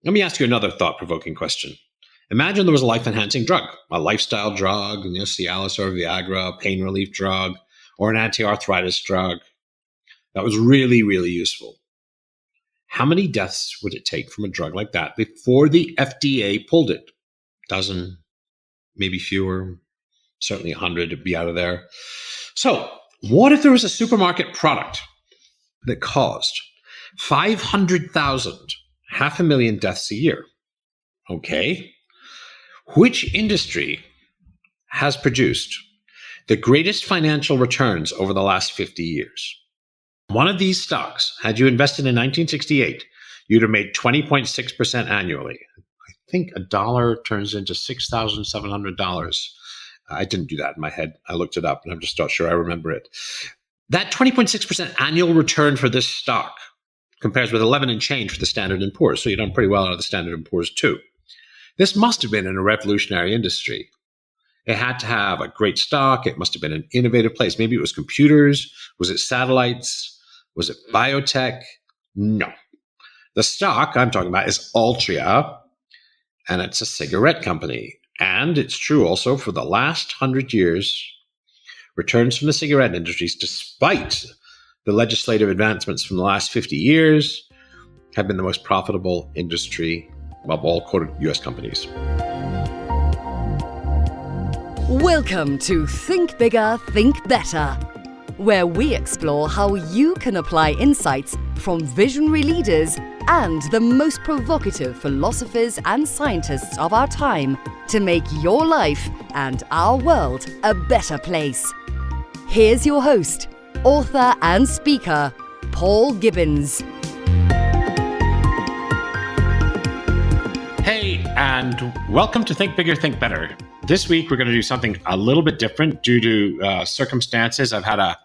Let me ask you another thought-provoking question. Imagine there was a life-enhancing drug, a lifestyle drug, Cialis or Viagra, a pain relief drug, or an anti-arthritis drug that was really, really useful. How many deaths would it take from a drug like that before the FDA pulled it? A dozen, maybe fewer, certainly 100 to be out of there. So what if there was a supermarket product that caused 500,000, 500,000 deaths a year? Okay. Which industry has produced the greatest financial returns over the last 50 years? One of these stocks, had you invested in 1968, you'd have made 20.6% annually. I think a dollar turns into $6,700. I didn't do that in my head. I looked it up and I'm just not sure I remember it. That 20.6% annual return for this stock compares with 11 and change for the Standard & Poor's. So you've done pretty well out of the Standard & Poor's too. This must have been in a revolutionary industry. It had to have a great stock. It must have been an innovative place. Maybe it was computers. Was it satellites? Was it biotech? No. The stock I'm talking about is Altria, and it's a cigarette company. And it's true also for the last 100 years, returns from the cigarette industries, despite the legislative advancements from the last 50 years, have been the most profitable industry of all quoted U.S. companies. Welcome to Think Bigger, Think Better, where we explore how you can apply insights from visionary leaders and the most provocative philosophers and scientists of our time to make your life and our world a better place. Here's your host, author and speaker, Paul Gibbons. Hey, and welcome to Think Bigger, Think Better. This week, we're going to do something a little bit different due to circumstances. I've had a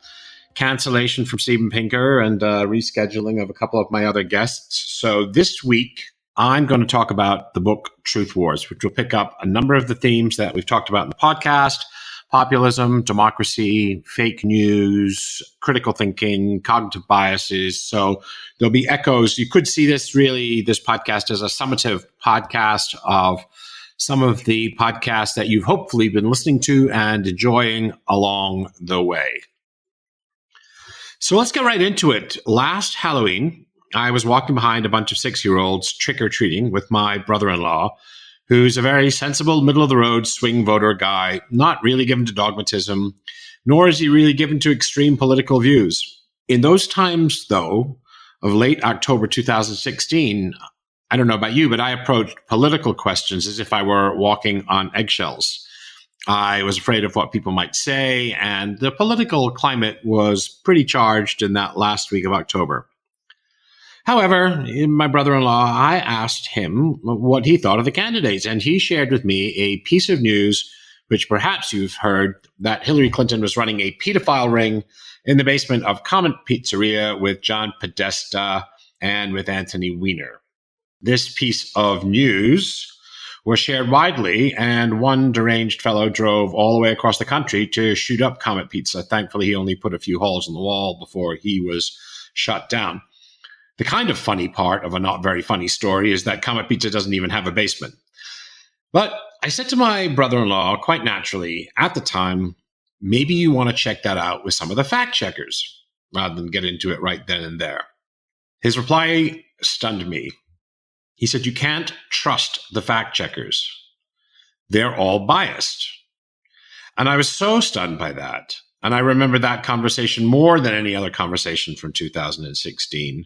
cancellation from Steven Pinker and rescheduling of a couple of my other guests. So this week, I'm going to talk about the book Truth Wars, which will pick up a number of the themes that we've talked about in the podcast: populism, democracy, fake news, critical thinking, cognitive biases. So there'll be echoes. You could see this podcast as a summative podcast of some of the podcasts that you've hopefully been listening to and enjoying along the way. So let's get right into it. Last Halloween, I was walking behind a bunch of 6-year-olds trick-or-treating with my brother-in-law, who's a very sensible, middle-of-the-road swing voter guy, not really given to dogmatism, nor is he really given to extreme political views. In those times, though, of late October 2016, I don't know about you, but I approached political questions as if I were walking on eggshells. I was afraid of what people might say, and the political climate was pretty charged in that last week of October. However, my brother-in-law, I asked him what he thought of the candidates, and he shared with me a piece of news, which perhaps you've heard, that Hillary Clinton was running a pedophile ring in the basement of Comet Pizzeria with John Podesta and with Anthony Weiner. This piece of news was shared widely, and one deranged fellow drove all the way across the country to shoot up Comet Pizza. Thankfully, he only put a few holes in the wall before he was shut down. The kind of funny part of a not very funny story is that Comet Pizza doesn't even have a basement. But I said to my brother-in-law, quite naturally, at the time, maybe you want to check that out with some of the fact checkers, rather than get into it right then and there. His reply stunned me. He said, "You can't trust the fact checkers. They're all biased." And I was so stunned by that. And I remember that conversation more than any other conversation from 2016.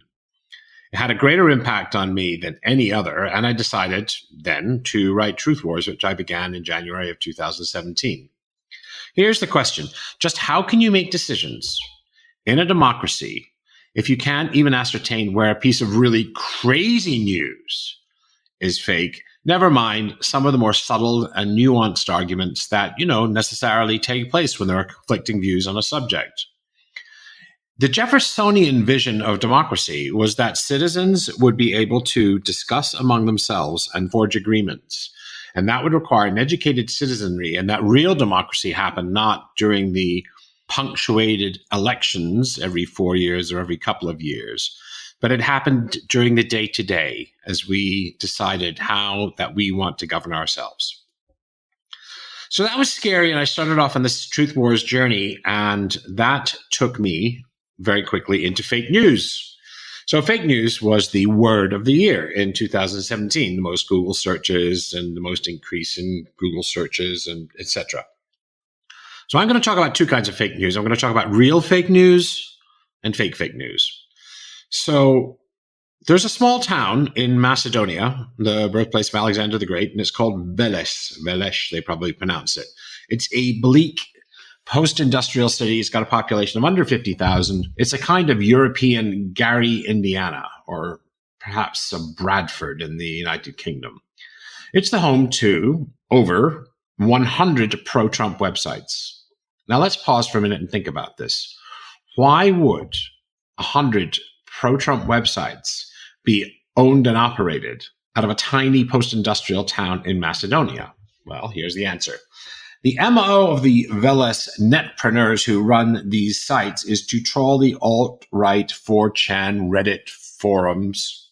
It had a greater impact on me than any other. And I decided then to write Truth Wars, which I began in January of 2017. Here's the question. Just how can you make decisions in a democracy if you can't even ascertain where a piece of really crazy news is fake? Never mind some of the more subtle and nuanced arguments that, necessarily take place when there are conflicting views on a subject. The Jeffersonian vision of democracy was that citizens would be able to discuss among themselves and forge agreements. And that would require an educated citizenry, and that real democracy happened not during the punctuated elections every 4 years or every couple of years, but it happened during the day-to-day as we decided how that we want to govern ourselves. So that was scary, and I started off on this truth wars journey, and that took me very quickly into fake news. So fake news was the word of the year in 2017, the most Google searches and the most increase in Google searches and etc. So I'm going to talk about two kinds of fake news. I'm going to talk about real fake news and fake news. So there's a small town in Macedonia, the birthplace of Alexander the Great, and it's called Veles. Veles, they probably pronounce it. It's a bleak post-industrial city. It's got a population of under 50,000. It's a kind of European Gary, Indiana, or perhaps a Bradford in the United Kingdom. It's the home to over 100 pro-Trump websites. Now let's pause for a minute and think about this. Why would 100 pro-Trump websites be owned and operated out of a tiny post-industrial town in Macedonia? Well, here's the answer. The MO of the Veles netpreneurs who run these sites is to troll the alt-right 4chan Reddit forums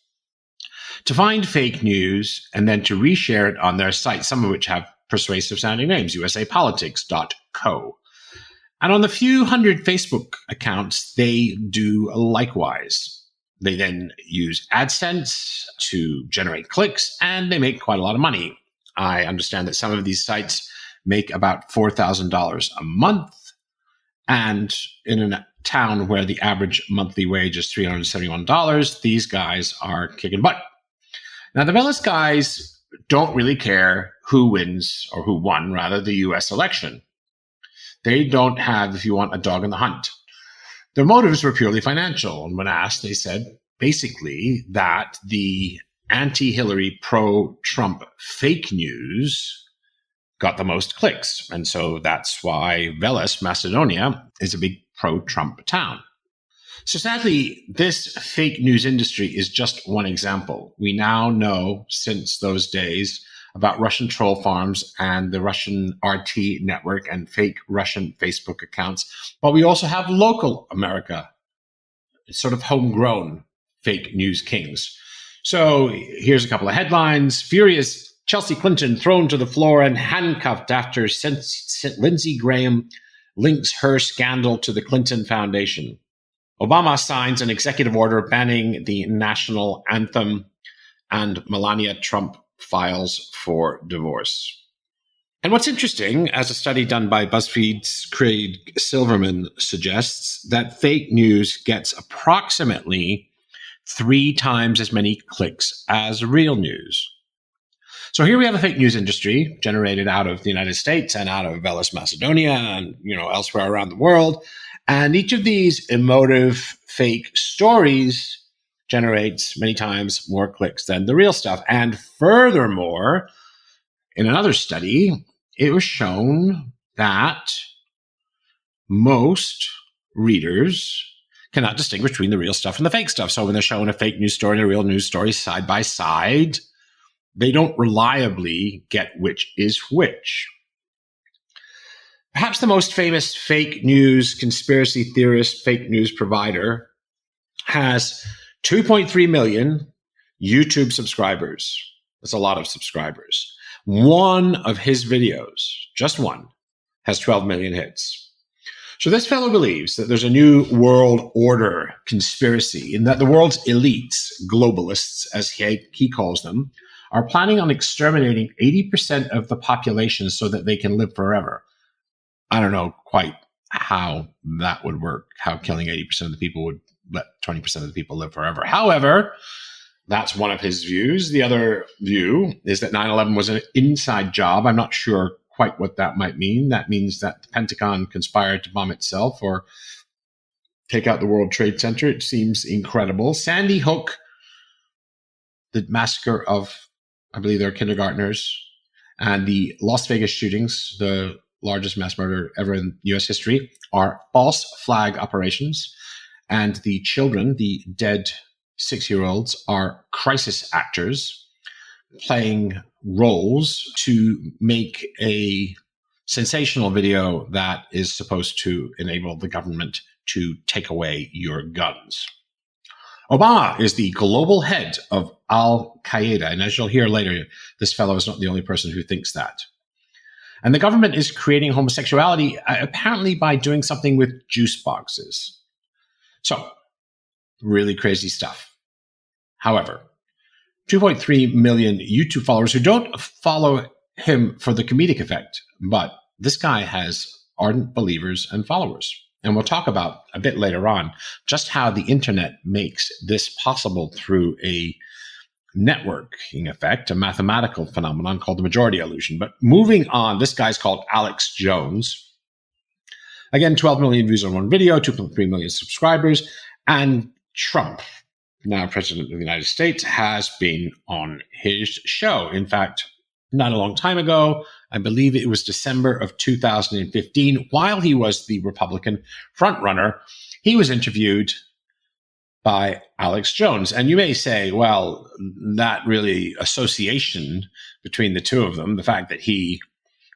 to find fake news and then to reshare it on their site, some of which have persuasive sounding names, usapolitics.co. And on the few hundred Facebook accounts, they do likewise. They then use AdSense to generate clicks, and they make quite a lot of money. I understand that some of these sites make about $4,000 a month. And in a town where the average monthly wage is $371, these guys are kicking butt. Now, the Veles guys don't really care who wins, or who won, rather, the US election. They don't have, if you want, a dog in the hunt. Their motives were purely financial. And when asked, they said basically that the anti-Hillary, pro-Trump fake news got the most clicks. And so that's why Veles, Macedonia, is a big pro-Trump town. So sadly, this fake news industry is just one example. We now know since those days about Russian troll farms and the Russian RT network and fake Russian Facebook accounts. But we also have local America, sort of homegrown fake news kings. So here's a couple of headlines. Furious Chelsea Clinton thrown to the floor and handcuffed after Lindsey Graham links her scandal to the Clinton Foundation. Obama signs an executive order banning the national anthem, and Melania Trump files for divorce. And what's interesting, as a study done by BuzzFeed's Craig Silverman suggests, that fake news gets approximately 3 times as many clicks as real news. So here we have a fake news industry generated out of the United States and out of Veles, Macedonia, and elsewhere around the world. And each of these emotive fake stories generates many times more clicks than the real stuff. And furthermore, in another study, it was shown that most readers cannot distinguish between the real stuff and the fake stuff. So when they're shown a fake news story and a real news story side by side, they don't reliably get which is which. Perhaps the most famous fake news conspiracy theorist, fake news provider, has 2.3 million YouTube subscribers. That's a lot of subscribers. One of his videos, just one, has 12 million hits. So this fellow believes that there's a new world order conspiracy, and that the world's elites, globalists, as he calls them, are planning on exterminating 80% of the population so that they can live forever. I don't know quite how that would work, how killing 80% of the people would let 20% of the people live forever. However, that's one of his views. The other view is that 9/11 was an inside job. I'm not sure quite what that might mean. That means that the Pentagon conspired to bomb itself or take out the World Trade Center. It seems incredible. Sandy Hook, the massacre of, I believe they're kindergartners, and the Las Vegas shootings, the largest mass murder ever in U.S. history, are false flag operations. And the children, the dead 6-year-olds, are crisis actors playing roles to make a sensational video that is supposed to enable the government to take away your guns. Obama is the global head of Al-Qaeda. And as you'll hear later, this fellow is not the only person who thinks that. And the government is creating homosexuality apparently by doing something with juice boxes. So, really crazy stuff. However, 2.3 million YouTube followers who don't follow him for the comedic effect, but this guy has ardent believers and followers. And we'll talk about a bit later on just how the internet makes this possible through a networking effect, a mathematical phenomenon called the majority illusion. But moving on, this guy's called Alex Jones. Again, 12 million views on one video, 2.3 million subscribers. And Trump, now president of the United States, has been on his show. In fact, not a long time ago, I believe it was December of 2015, while he was the Republican frontrunner, he was interviewed by Alex Jones. And you may say, well, that really association between the two of them, the fact that he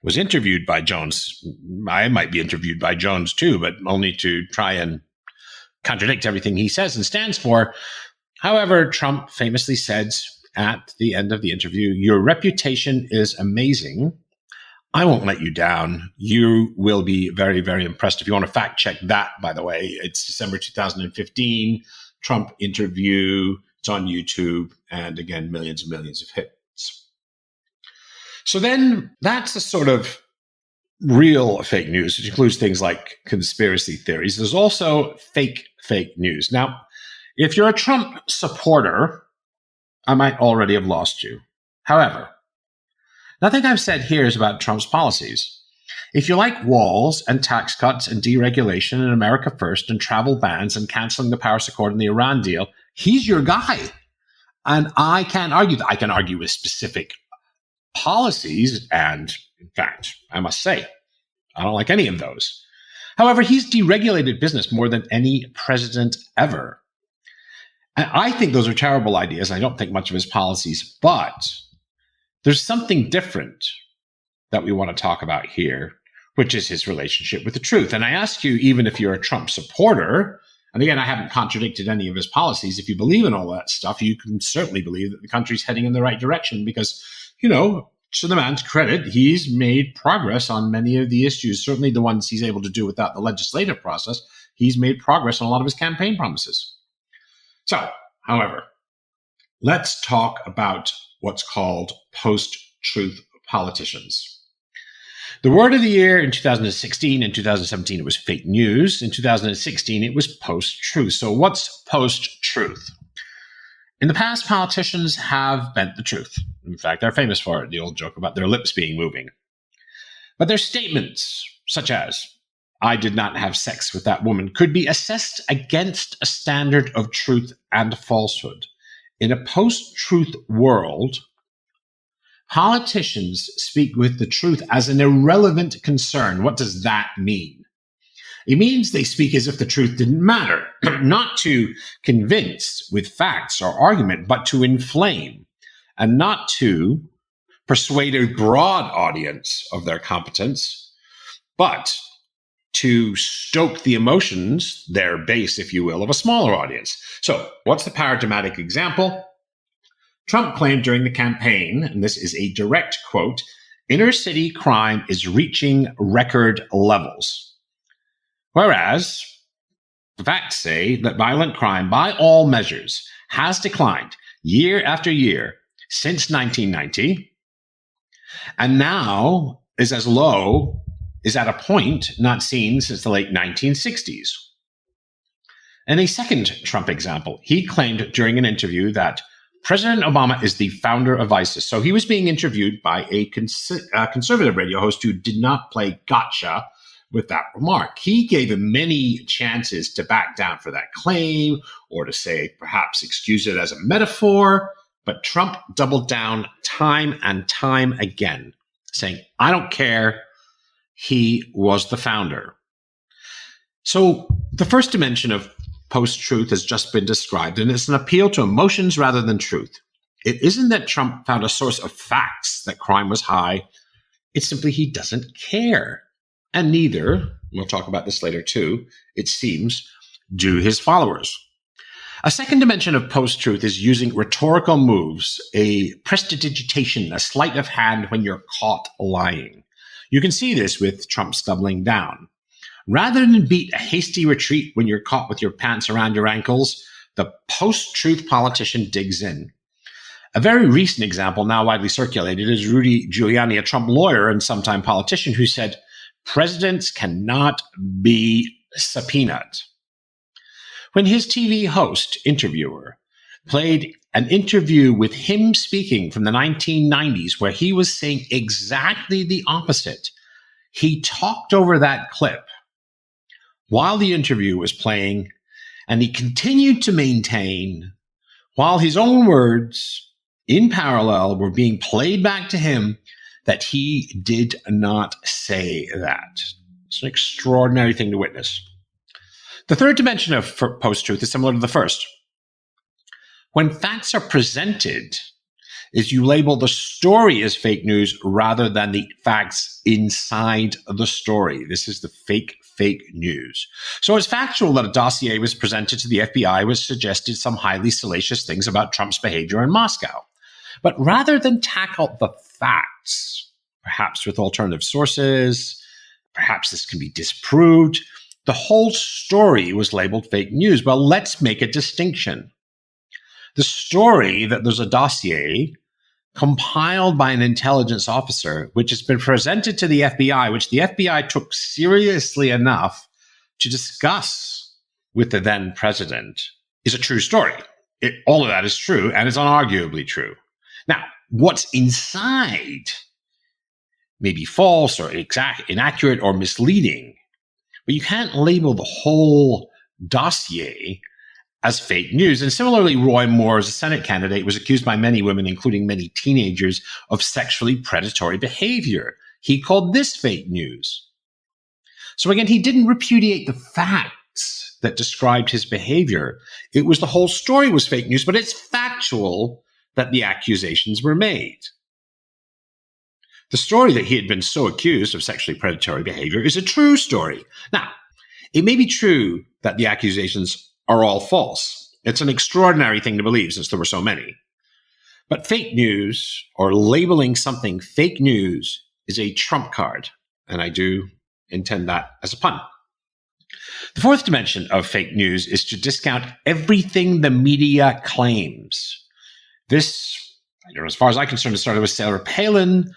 was interviewed by Jones, I might be interviewed by Jones too, but only to try and contradict everything he says and stands for. However, Trump famously said at the end of the interview, "Your reputation is amazing. I won't let you down. You will be very, very impressed." If you want to fact check that, by the way, it's December 2015, Trump interview. It's on YouTube. And again, millions and millions of hits. So then that's the sort of real fake news, which includes things like conspiracy theories. There's also fake news. Now, if you're a Trump supporter, I might already have lost you. However, nothing I've said here is about Trump's policies. If you like walls and tax cuts and deregulation and America first and travel bans and canceling the Paris Accord and the Iran deal, he's your guy. And I can't argue that. I can argue with specific policies. And in fact, I must say, I don't like any of those. However, he's deregulated business more than any president ever. And I think those are terrible ideas. I don't think much of his policies, but there's something different that we want to talk about here, which is his relationship with the truth. And I ask you, even if you're a Trump supporter, and again, I haven't contradicted any of his policies, if you believe in all that stuff, you can certainly believe that the country's heading in the right direction because, you know, to the man's credit, he's made progress on many of the issues, certainly the ones he's able to do without the legislative process. He's made progress on a lot of his campaign promises. So, however, let's talk about what's called post-truth politicians. The word of the year in 2016 and 2017, it was fake news. In 2016, it was post-truth. So what's post-truth? In the past, politicians have bent the truth. In fact, they're famous for it, the old joke about their lips being moving. But their statements, such as, "I did not have sex with that woman," could be assessed against a standard of truth and falsehood. In a post-truth world, politicians speak with the truth as an irrelevant concern. What does that mean? It means they speak as if the truth didn't matter, not to convince with facts or argument, but to inflame, and not to persuade a broad audience of their competence, but to stoke the emotions, their base, if you will, of a smaller audience. So what's the paradigmatic example? Trump claimed during the campaign, and this is a direct quote, "Inner city crime is reaching record levels." Whereas the facts say that violent crime, by all measures, has declined year after year since 1990, and now is as low, is at a point not seen since the late 1960s. And a second Trump example, he claimed during an interview that President Obama is the founder of ISIS. So he was being interviewed by a conservative radio host who did not play gotcha with that remark. He gave him many chances to back down for that claim or to say, perhaps excuse it as a metaphor. But Trump doubled down time and time again, saying, "I don't care. He was the founder." So the first dimension of post-truth has just been described, and it's an appeal to emotions rather than truth. It isn't that Trump found a source of facts that crime was high. It's simply he doesn't care. And neither, we'll talk about this later too, it seems, do his followers. A second dimension of post-truth is using rhetorical moves, a prestidigitation, a sleight of hand when you're caught lying. You can see this with Trump's doubling down. Rather than beat a hasty retreat when you're caught with your pants around your ankles, the post-truth politician digs in. A very recent example, now widely circulated, is Rudy Giuliani, a Trump lawyer and sometime politician, who said, "Presidents cannot be subpoenaed." When his TV host, interviewer, played an interview with him speaking from the 1990s where he was saying exactly the opposite, he talked over that clip while the interview was playing, and he continued to maintain, while his own words in parallel were being played back to him, that he did not say that. It's an extraordinary thing to witness. The third dimension of post-truth is similar to the first. When facts are presented, is you label the story as fake news rather than the facts inside the story. This is the fake news. So it's factual that a dossier was presented to the FBI which suggested some highly salacious things about Trump's behavior in Moscow. But rather than tackle the facts, perhaps with alternative sources, perhaps this can be disproved, the whole story was labeled fake news. Well, let's make a distinction. The story that there's a dossier compiled by an intelligence officer, which has been presented to the FBI, which the FBI took seriously enough to discuss with the then president, is a true story. All of that is true and is unarguably true. Now, what's inside may be false or inaccurate or misleading, but you can't label the whole dossier as fake news. And similarly, Roy Moore, as a Senate candidate, was accused by many women, including many teenagers, of sexually predatory behavior. He called this fake news. So again, he didn't repudiate the facts that described his behavior. It was the whole story was fake news, but it's factual that the accusations were made. The story that he had been so accused of sexually predatory behavior is a true story. Now, it may be true that the accusations are all false. It's an extraordinary thing to believe since there were so many. But fake news, or labeling something fake news, is a trump card. And I do intend that as a pun. The fourth dimension of fake news is to discount everything the media claims. This, as far as I'm concerned, it started with Sarah Palin,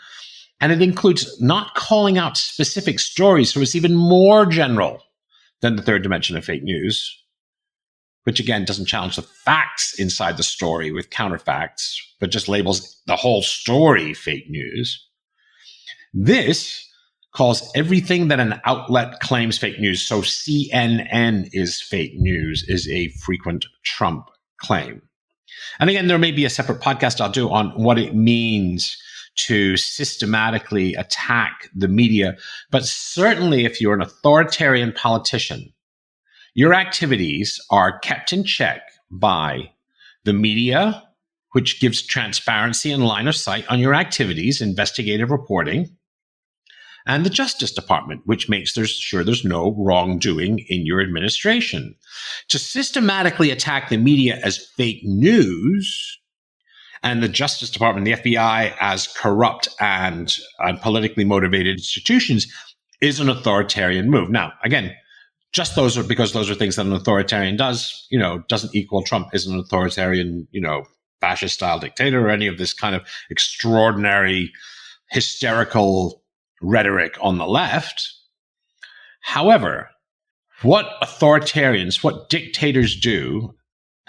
and it includes not calling out specific stories, so it's even more general than the third dimension of fake news, which again doesn't challenge the facts inside the story with counterfacts, but just labels the whole story fake news. This calls everything that an outlet claims fake news. So CNN is fake news is a frequent Trump claim. And again, there may be a separate podcast I'll do on what it means to systematically attack the media. But certainly if you're an authoritarian politician, your activities are kept in check by the media, which gives transparency and line of sight on your activities, investigative reporting, and the Justice Department, which makes sure there's no wrongdoing in your administration. To systematically attack the media as fake news and the Justice Department, the FBI, as corrupt and politically motivated institutions is an authoritarian move. Now, again, just because those are things that an authoritarian does, doesn't equal Trump is an authoritarian, fascist style dictator or any of this kind of extraordinary, hysterical rhetoric on the left. However, what dictators do,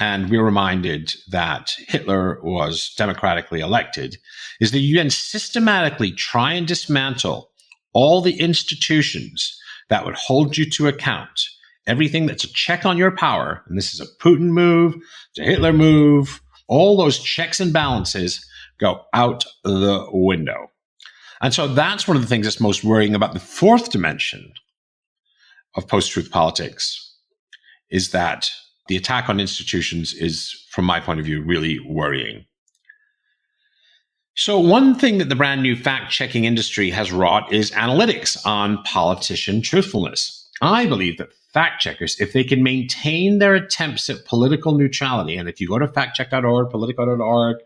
and we're reminded that Hitler was democratically elected, is that you then systematically try and dismantle all the institutions that would hold you to account. Everything that's a check on your power, and this is a Putin move, it's a Hitler move, all those checks and balances go out the window. And so that's one of the things that's most worrying about the fourth dimension of post-truth politics, is that the attack on institutions is, from my point of view, really worrying. So one thing that the brand new fact-checking industry has wrought is analytics on politician truthfulness. I believe that fact checkers, if they can maintain their attempts at political neutrality, and if you go to factcheck.org, politico.org,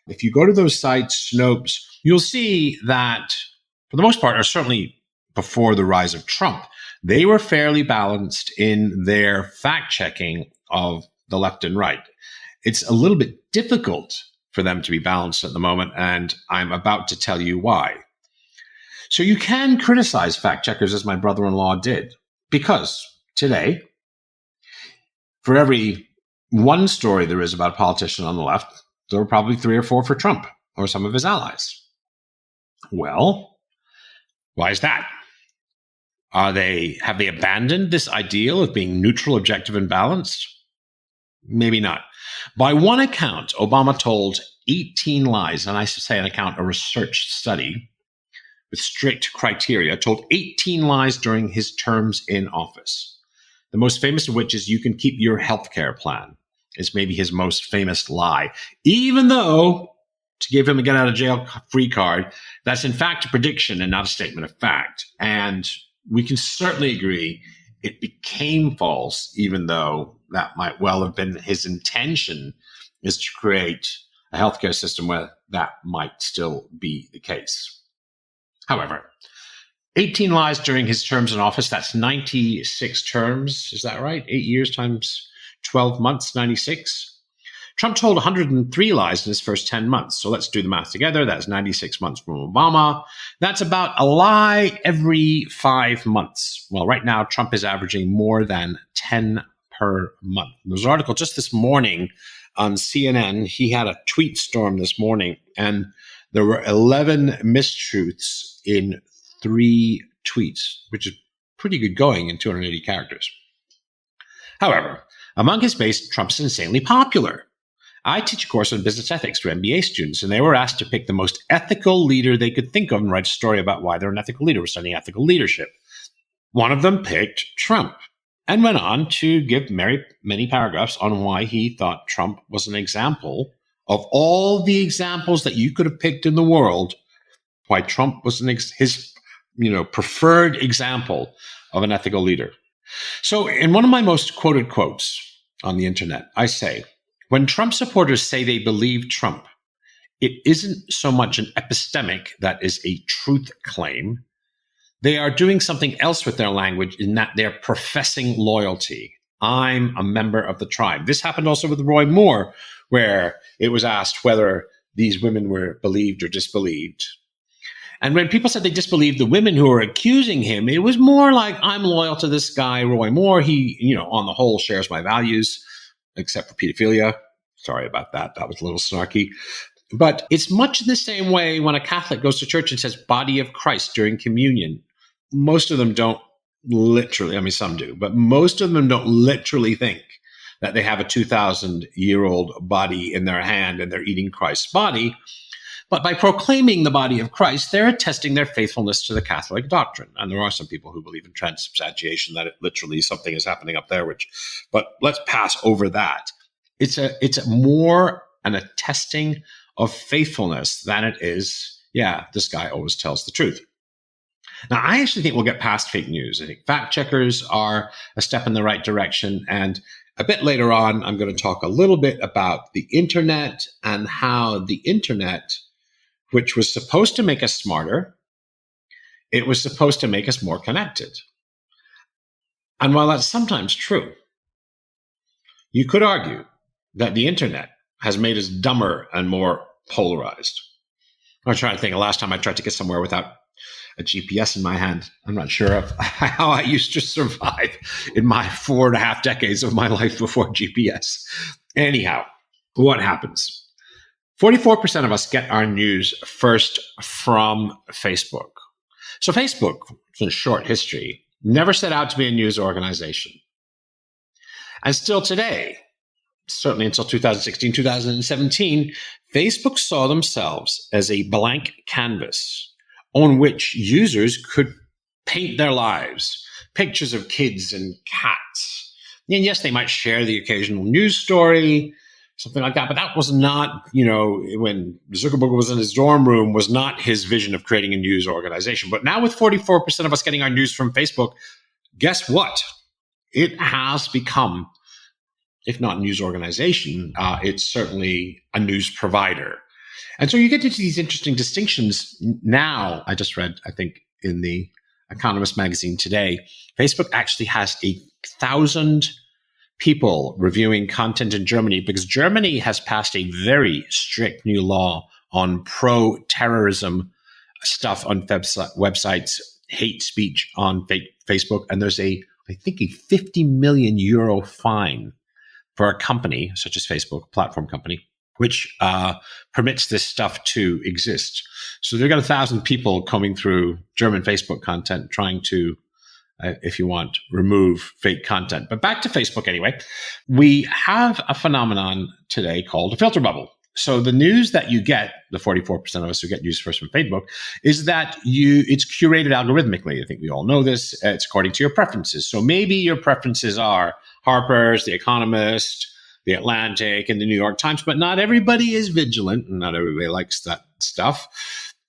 if you go to those sites, Snopes, you'll see that for the most part, or certainly before the rise of Trump, they were fairly balanced in their fact checking of the left and right. It's a little bit difficult for them to be balanced at the moment, and I'm about to tell you why. So you can criticize fact checkers, as my brother-in-law did, because today, for every one story there is about a politician on the left, there are probably 3 or 4 for Trump or some of his allies. Well, why is that? Have they abandoned this ideal of being neutral, objective, and balanced? Maybe not. By one account, Obama told 18 lies, and I say an account, a research study with strict criteria, told 18 lies during his terms in office. The most famous of which is you can keep your healthcare plan, is maybe his most famous lie, even though, to give him a get-out-of-jail-free card, that's in fact a prediction and not a statement of fact. And we can certainly agree it became false, even though that might well have been his intention, is to create a healthcare system where that might still be the case. However, 18 lies during his terms in office, that's 96 terms, is that right? 8 years times 12 months, 96. Trump told 103 lies in his first 10 months. So let's do the math together. That's 96 months from Obama. That's about a lie every 5 months. Well, right now, Trump is averaging more than 10 per month. There's an article just this morning on CNN. He had a tweet storm this morning, and there were 11 mistruths in 3 tweets, which is pretty good going in 280 characters. However, among his base, Trump's insanely popular. I teach a course on business ethics to MBA students, and they were asked to pick the most ethical leader they could think of and write a story about why they're an ethical leader. We're studying ethical leadership. One of them picked Trump and went on to give many paragraphs on why he thought Trump was an example of all the examples that you could have picked in the world, why Trump was his preferred example of an ethical leader. So in one of my most quoted quotes on the internet, I say, when Trump supporters say they believe Trump, it isn't so much an epistemic that is a truth claim. They are doing something else with their language in that they're professing loyalty. I'm a member of the tribe. This happened also with Roy Moore, where it was asked whether these women were believed or disbelieved. And when people said they disbelieved the women who were accusing him, it was more like, I'm loyal to this guy, Roy Moore. He, on the whole, shares my values, except for pedophilia. Sorry about that. That was a little snarky. But it's much the same way when a Catholic goes to church and says body of Christ during communion. Most of them don't literally, some do, but most of them don't literally think that they have a 2,000-year-old body in their hand and they're eating Christ's body. But by proclaiming the body of Christ, they're attesting their faithfulness to the Catholic doctrine. And there are some people who believe in transubstantiation, that it literally something is happening up there, but let's pass over that. It's more an attesting of faithfulness than it is, this guy always tells the truth. Now, I actually think we'll get past fake news. I think fact checkers are a step in the right direction. And a bit later on, I'm going to talk a little bit about the internet and how the internet, which was supposed to make us smarter, it was supposed to make us more connected. And while that's sometimes true, you could argue that the internet has made us dumber and more polarized. I'm trying to think of the last time I tried to get somewhere without a GPS in my hand. I'm not sure of how I used to survive in my 4.5 decades of my life before GPS. Anyhow, what happens? 44% of us get our news first from Facebook. So Facebook, in short history, never set out to be a news organization. And still today, certainly until 2016, 2017, Facebook saw themselves as a blank canvas on which users could paint their lives, pictures of kids and cats. And yes, they might share the occasional news story, something like that, but that was not, when Zuckerberg was in his dorm room, was not his vision of creating a news organization. But now with 44% of us getting our news from Facebook, guess what? it has become, if not a news organization, it's certainly a news provider. And so you get into these interesting distinctions. Now, I just read, I think, in the Economist magazine today, Facebook actually has 1,000 people reviewing content in Germany because Germany has passed a very strict new law on pro-terrorism stuff on websites, hate speech on Facebook. And there's I think a 50 million euro fine for a company such as Facebook, a platform company, which permits this stuff to exist. So they've got 1,000 people combing through German Facebook content trying to, if you want, remove fake content. But back to Facebook anyway. We have a phenomenon today called a filter bubble. So the news that you get, the 44% of us who get news first from Facebook, is that it's curated algorithmically. I think we all know this. It's according to your preferences. So maybe your preferences are Harper's, The Economist, The Atlantic, and The New York Times, but not everybody is vigilant, and not everybody likes that stuff.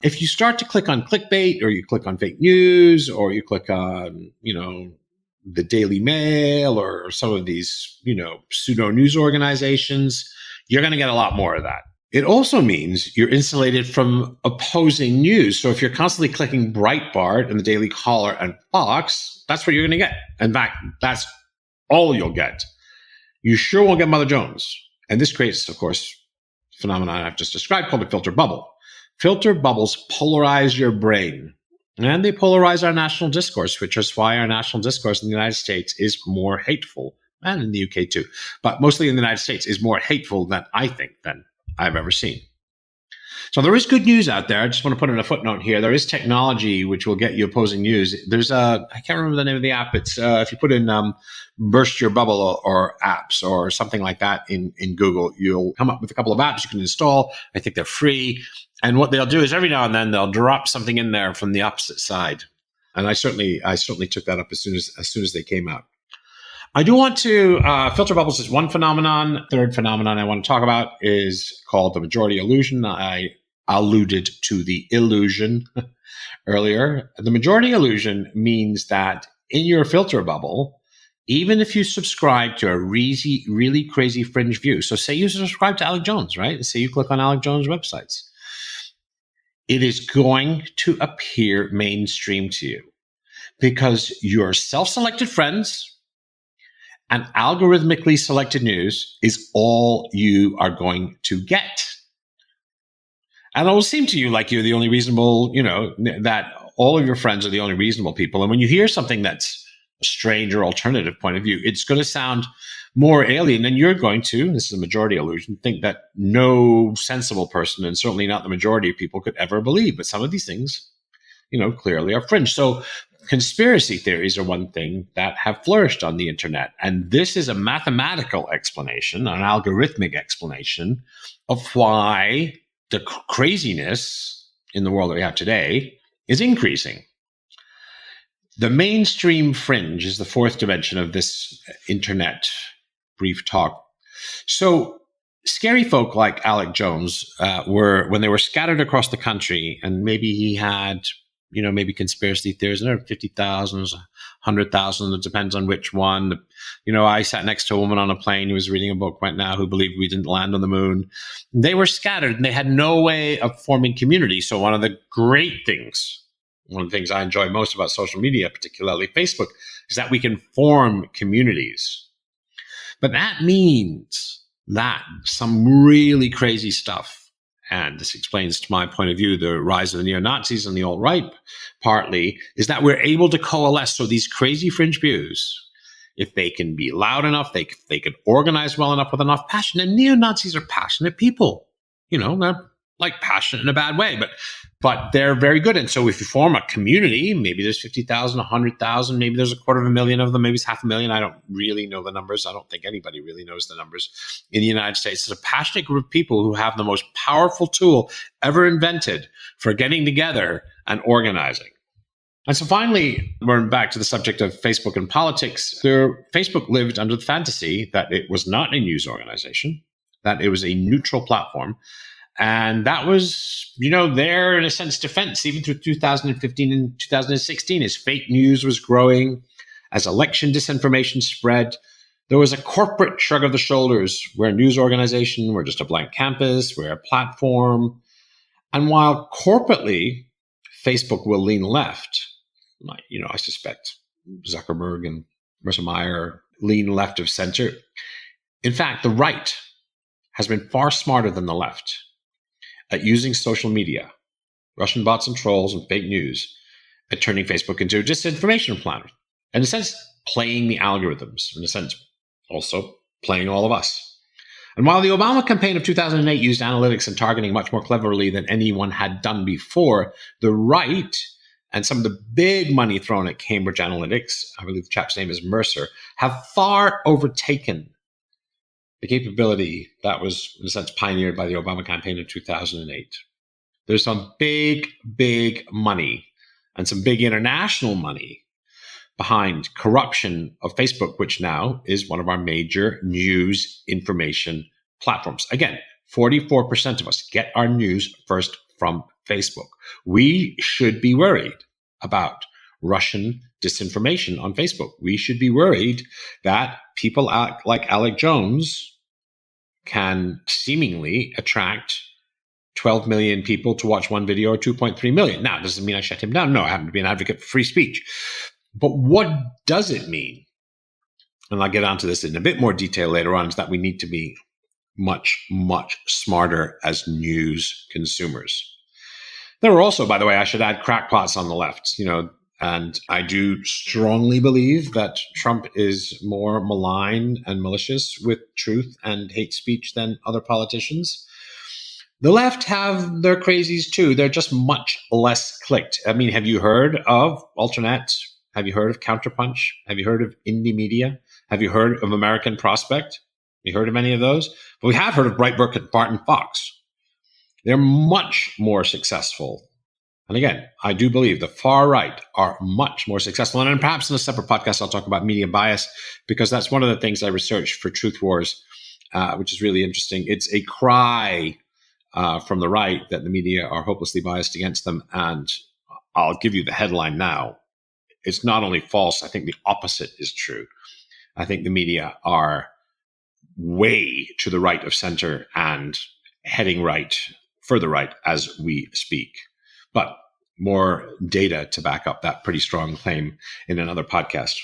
If you start to click on clickbait, or you click on fake news, or you click on, the Daily Mail, or some of these, pseudo news organizations, you're going to get a lot more of that. It also means you're insulated from opposing news. So if you're constantly clicking Breitbart and the Daily Caller and Fox, that's what you're going to get. In fact, that's all you'll get. You sure won't get Mother Jones. And this creates, of course, phenomenon I've just described called a filter bubble. Filter bubbles polarize your brain, and they polarize our national discourse, which is why our national discourse in the United States is more hateful, and in the UK too, but mostly in the United States is more hateful than I've ever seen. So there is good news out there. I just want to put in a footnote here. There is technology which will get you opposing news. There's I can't remember the name of the app. It's if you put in burst your bubble or apps or something like that in Google, you'll come up with a couple of apps you can install. I think they're free. And what they'll do is every now and then they'll drop something in there from the opposite side. And I certainly took that up as soon as they came out. I do want to, filter bubbles is one phenomenon. Third phenomenon I want to talk about is called the majority illusion. I alluded to the illusion earlier. The majority illusion means that in your filter bubble, even if you subscribe to a really crazy fringe view, so say you subscribe to Alec Jones, right? Say you click on Alec Jones websites, it is going to appear mainstream to you because your self-selected friends and algorithmically selected news is all you are going to get. And it will seem to you like you're the only reasonable, that all of your friends are the only reasonable people. And when you hear something that's a strange or alternative point of view, it's going to sound more alien, and you're going to, this is a majority illusion, think that no sensible person, and certainly not the majority of people, could ever believe. But some of these things, clearly are fringe. So conspiracy theories are one thing that have flourished on the internet. And this is a mathematical explanation, an algorithmic explanation of why the craziness in the world that we have today is increasing. The mainstream fringe is the fourth dimension of this internet brief talk. So scary folk like Alec Jones when they were scattered across the country, and maybe he had, maybe conspiracy theories, and there are 50,000, 100,000, it depends on which one. I sat next to a woman on a plane who was reading a book right now who believed we didn't land on the moon. They were scattered and they had no way of forming community. So one of the things I enjoy most about social media, particularly Facebook, is that we can form communities. But that means that some really crazy stuff, and this explains, to my point of view, the rise of the neo-Nazis and the alt-right partly, is that we're able to coalesce. So these crazy fringe views, if they can be loud enough, they can organize well enough with enough passion. And neo-Nazis are passionate people. They're like passionate in a bad way, but they're very good. And so if you form a community, maybe there's 50,000, 100,000, maybe there's 250,000 of them, maybe it's 500,000. I don't really know the numbers. I don't think anybody really knows the numbers in the United States. It's a passionate group of people who have the most powerful tool ever invented for getting together and organizing. And so finally, we're back to the subject of Facebook and politics. Facebook lived under the fantasy that it was not a news organization, that it was a neutral platform. And that was, their, in a sense, defense, even through 2015 and 2016, as fake news was growing As election disinformation spread, there was a corporate shrug of the shoulders. We're a news organization. We're just a blank canvas. We're a platform. And while corporately, Facebook will lean left, I suspect Zuckerberg and Marissa Mayer lean left of center. In fact, the right has been far smarter than the left at using social media, Russian bots and trolls and fake news, at turning Facebook into a disinformation planet. In a sense, playing the algorithms. In a sense, also playing all of us. And while the Obama campaign of 2008 used analytics and targeting much more cleverly than anyone had done before, the right and some of the big money thrown at Cambridge Analytics, I believe the chap's name is Mercer, have far overtaken the capability that was, in a sense, pioneered by the Obama campaign in 2008. There's some big, big money and some big international money behind corruption of Facebook, which now is one of our major news information platforms. Again, 44% of us get our news first from Facebook. We should be worried about Russian disinformation on Facebook. We should be worried that people like Alec Jones can seemingly attract 12 million people to watch one video or 2.3 million. Now, does it mean I shut him down? No, I happen to be an advocate for free speech. But what does it mean? And I'll get onto this in a bit more detail later on, is that we need to be much, much smarter as news consumers. There are also, by the way, I should add, crackpots on the left, and I do strongly believe that Trump is more malign and malicious with truth and hate speech than other politicians. The left have their crazies too. They're just much less clicked. I mean, have you heard of Alternet? Have you heard of Counterpunch? Have you heard of Indie Media? Have you heard of American Prospect? Have you heard of any of those? But we have heard of Breitbart and Fox. They're much more successful. And again, I do believe the far right are much more successful. And perhaps in a separate podcast, I'll talk about media bias, because that's one of the things I researched for Truth Wars, which is really interesting. It's a cry from the right that the media are hopelessly biased against them. And I'll give you the headline now. It's not only false, I think the opposite is true. I think the media are way to the right of center and heading right, further right as we speak. But more data to back up that pretty strong claim in another podcast.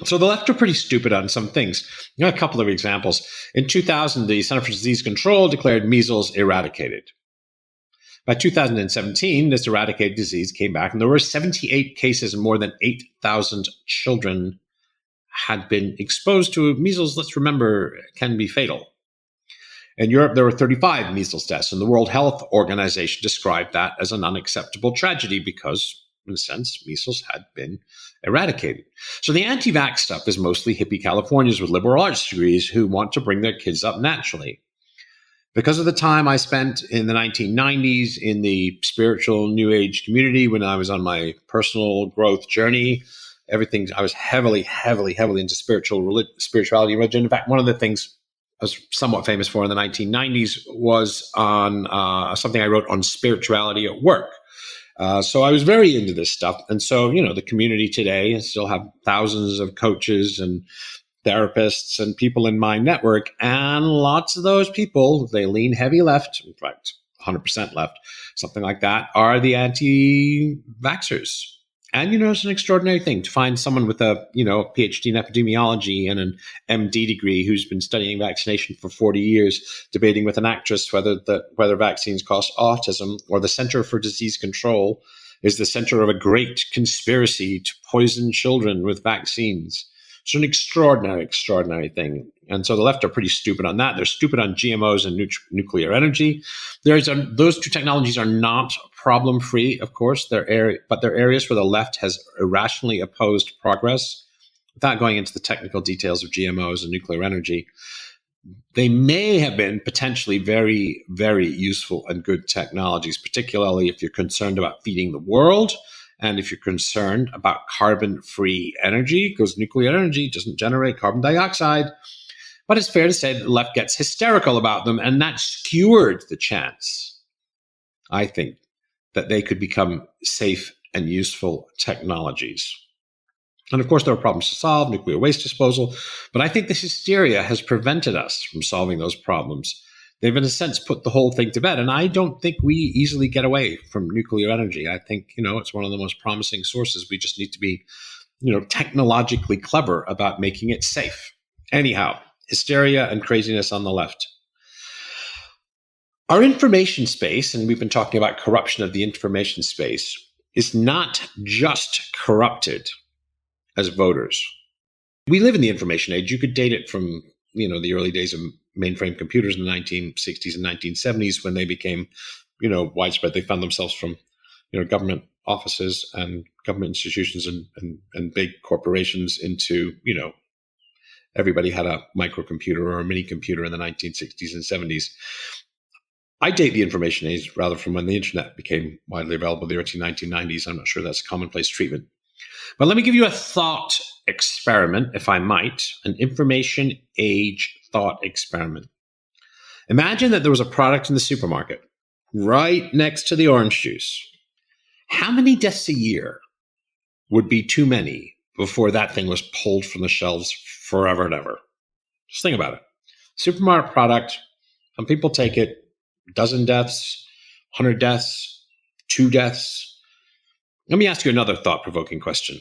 So the left are pretty stupid on some things. A couple of examples. In 2000, the Center for Disease Control declared measles eradicated. By 2017, this eradicated disease came back, and there were 78 cases and more than 8,000 children had been exposed to measles. Let's remember, can be fatal. In Europe, there were 35 measles deaths, and the World Health Organization described that as an unacceptable tragedy because, in a sense, measles had been eradicated. So the anti-vax stuff is mostly hippie Californians with liberal arts degrees who want to bring their kids up naturally. Because of the time I spent in the 1990s in the spiritual New Age community when I was on my personal growth journey, I was heavily into spirituality and religion. In fact, one of the things I was somewhat famous for in the 1990s was on something I wrote on spirituality at work. So I was very into this stuff. And so, the community today, I still have thousands of coaches and therapists and people in my network. And lots of those people, they lean heavy left, in fact, 100% left, something like that, are the anti-vaxxers. And, it's an extraordinary thing to find someone with a, PhD in epidemiology and an MD degree who's been studying vaccination for 40 years, debating with an actress whether vaccines cause autism, or the Center for Disease Control is the center of a great conspiracy to poison children with vaccines. It's an extraordinary thing. And so the left are pretty stupid on that. They're stupid on GMOs and nuclear energy. Those two technologies are not problem-free, of course, but they're areas where the left has irrationally opposed progress. Without going into the technical details of GMOs and nuclear energy, they may have been potentially very, very useful and good technologies, particularly if you're concerned about feeding the world and if you're concerned about carbon-free energy, because nuclear energy doesn't generate carbon dioxide. But it's fair to say that the left gets hysterical about them, and that skewered the chance, I think, that they could become safe and useful technologies. And of course, there are problems to solve, nuclear waste disposal. But I think this hysteria has prevented us from solving those problems. They've, in a sense, put the whole thing to bed. And I don't think we easily get away from nuclear energy. I think, it's one of the most promising sources. We just need to be, technologically clever about making it safe. Anyhow, hysteria and craziness on the left. Our information space, and we've been talking about corruption of the information space, is not just corrupted as voters. We live in the information age. You could date it from, the early days of mainframe computers in the 1960s and 1970s when they became, widespread. They found themselves from, government offices and government institutions and big corporations into, everybody had a microcomputer or a mini computer in the 1960s and 70s. I date the information age rather from when the internet became widely available, the early 1990s. I'm not sure that's commonplace treatment. But let me give you a thought experiment, if I might, an information age thought experiment. Imagine that there was a product in the supermarket right next to the orange juice. How many deaths a year would be too many before that thing was pulled from the shelves forever and ever? Just think about it. Supermarket product, some people take it, dozen deaths, 100 deaths, 2 deaths. Let me ask you another thought-provoking question.